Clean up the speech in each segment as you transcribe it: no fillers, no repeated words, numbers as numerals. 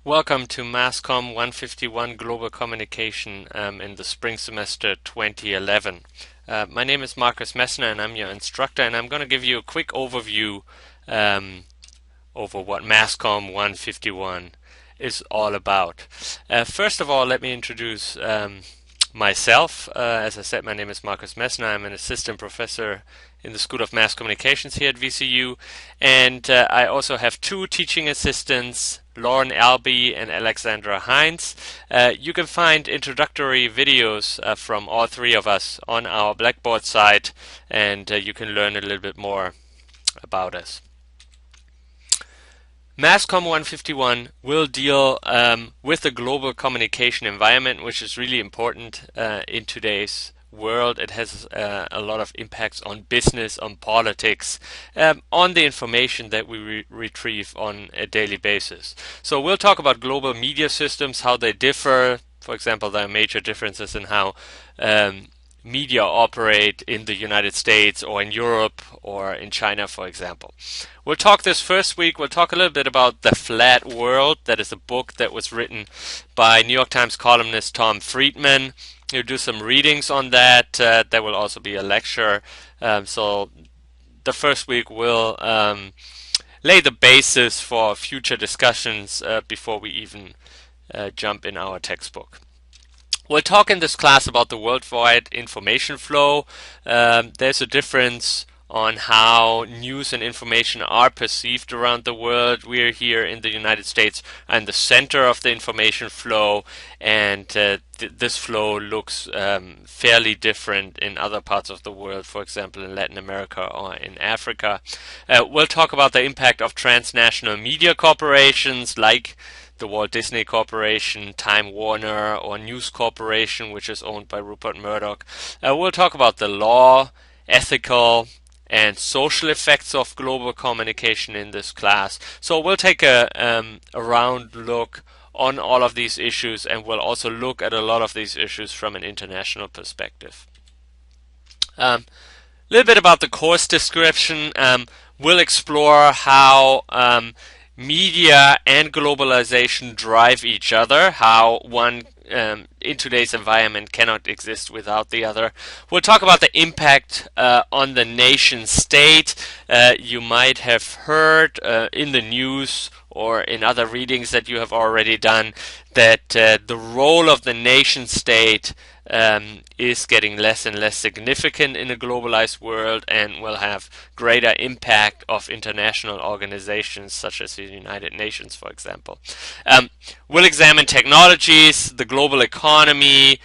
Welcome to MASCOM 151 Global Communication in the spring semester 2011. My name is Marcus Messner and I'm your instructor, and I'm going to give you a quick overview over what MASCOM 151 is all about. First of all, let me introduce myself. As I said, my name is Marcus Messner. I'm an assistant professor in the School of Mass Communications here at VCU, and I also have two teaching assistants, Lauren Albee and Alexandra Heinz. You can find introductory videos from all three of us on our Blackboard site, and you can learn a little bit more about us. MASCOM 151 will deal with the global communication environment, which is really important in today's world. It has a lot of impacts on business, on politics, on the information that we retrieve on a daily basis. So we'll talk about global media systems, how they differ. For example, there are major differences in how media operate in the United States or in Europe or in China, for example. We'll talk this first week. We'll talk a little bit about The Flat World. That is a book that was written by New York Times columnist Tom Friedman. We'll do some readings on that. There will also be a lecture. So the first week will lay the basis for future discussions before we even jump in our textbook. We'll talk in this class about the worldwide information flow. There's a difference on how news and information are perceived around the world. We're here in the United States and the center of the information flow, and this flow looks fairly different in other parts of the world, for example in Latin America or in Africa. We'll talk about the impact of transnational media corporations like the Walt Disney Corporation, Time Warner, or News Corporation, which is owned by Rupert Murdoch. We'll talk about the law, ethical, and social effects of global communication in this class. So we'll take a round look on all of these issues, and we'll also look at a lot of these issues from an international perspective. A little bit about the course description. We'll explore how media and globalization drive each other, how one in today's environment cannot exist without the other. We'll talk about the impact on the nation state. You might have heard in the news or in other readings that you have already done that the role of the nation state is getting less and less significant in a globalized world and will have greater impact of international organizations such as the United Nations, for example. We'll examine technologies, the global economy,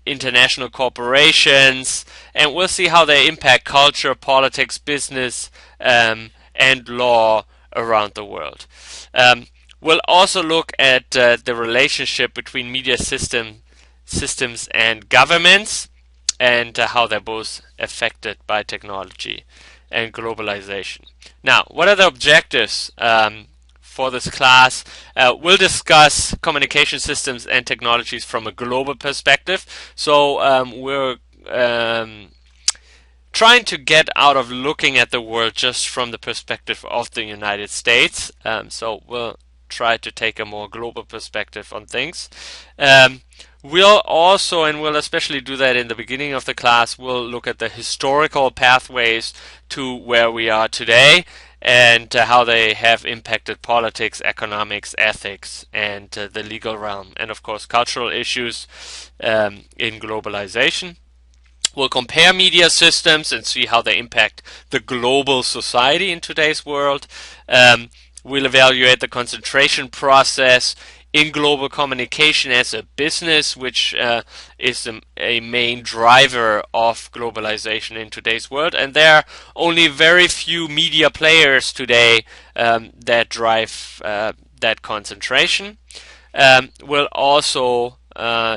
international corporations, and we'll see how they impact culture, politics, business, and law around the world. We'll also look at the relationship between media systems and governments, and how they're both affected by technology and globalization. Now, what are the objectives for this class? We'll discuss communication systems and technologies from a global perspective. So we're trying to get out of looking at the world just from the perspective of the United States. So we'll try to take a more global perspective on things. We'll also, and we'll especially do that in the beginning of the class, we'll look at the historical pathways to where we are today and how they have impacted politics, economics, ethics, and the legal realm, and of course cultural issues in globalization. We'll compare media systems and see how they impact the global society in today's world. We'll evaluate the concentration process in global communication as a business, which is a main driver of globalization in today's world. And there are only very few media players today that drive that concentration. We'll also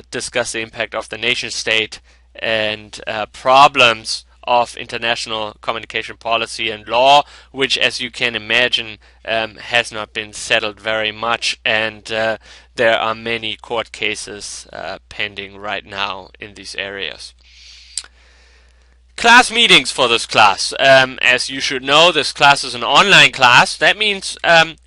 discuss the impact of the nation state and problems of international communication policy and law, which, as you can imagine, has not been settled very much, and there are many court cases pending right now in these areas. Class meetings for this class. As you should know, this class is an online class. That means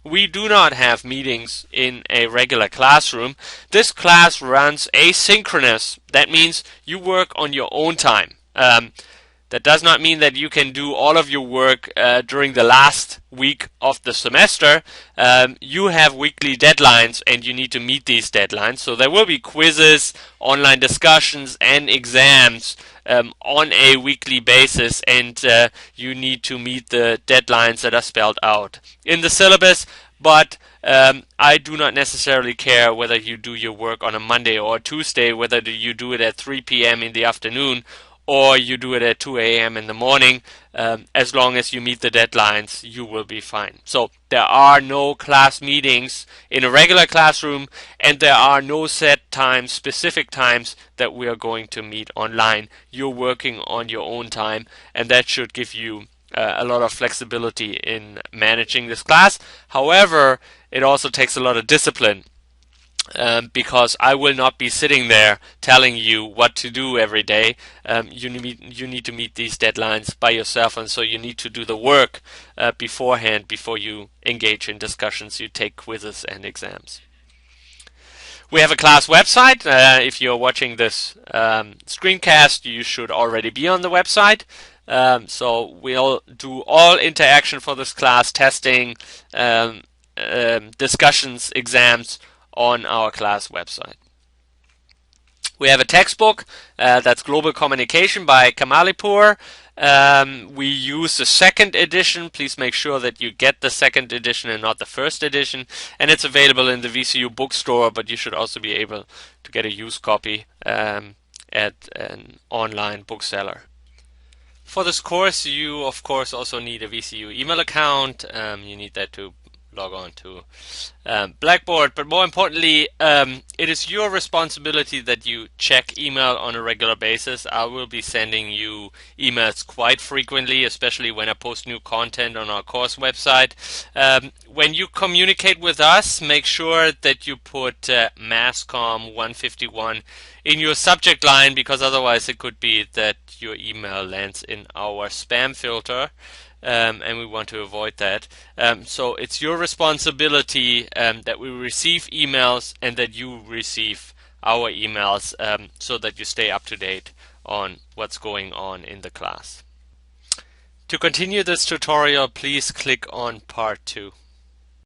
we do not have meetings in a regular classroom. This class runs asynchronous. That means you work on your own time. That does not mean that you can do all of your work during the last week of the semester. You have weekly deadlines and you need to meet these deadlines. So there will be quizzes, online discussions, and exams on a weekly basis, and you need to meet the deadlines that are spelled out in the syllabus. But I do not necessarily care whether you do your work on a Monday or a Tuesday, whether you do it at 3 p.m. in the afternoon or you do it at 2 a.m. in the morning. As long as you meet the deadlines, you will be fine. So there are no class meetings in a regular classroom, and there are no set times, specific times that we are going to meet online. You're working on your own time, and that should give you a lot of flexibility in managing this class. However, it also takes a lot of discipline. Because I will not be sitting there telling you what to do every day. You need to meet these deadlines by yourself, and so you need to do the work beforehand before you engage in discussions. You take quizzes and exams. We have a class website. If you're watching this screencast, you should already be on the website. So we'll do all interaction for this class, testing, discussions, exams, on our class website. We have a textbook that's Global Communication by Kamalipur. We use the second edition. Please make sure that you get the second edition and not the first edition. And it's available in the VCU bookstore, but you should also be able to get a used copy at an online bookseller. For this course, you of course also need a VCU email account. You need that to log on to Blackboard, but more importantly, it is your responsibility that you check email on a regular basis. I will be sending you emails quite frequently, especially when I post new content on our course website. When you communicate with us, make sure that you put MASCOM 151 in your subject line, because otherwise it could be that your email lands in our spam filter. And we want to avoid that. So it's your responsibility that we receive emails and that you receive our emails so that you stay up to date on what's going on in the class. To continue this tutorial, please click on part 2.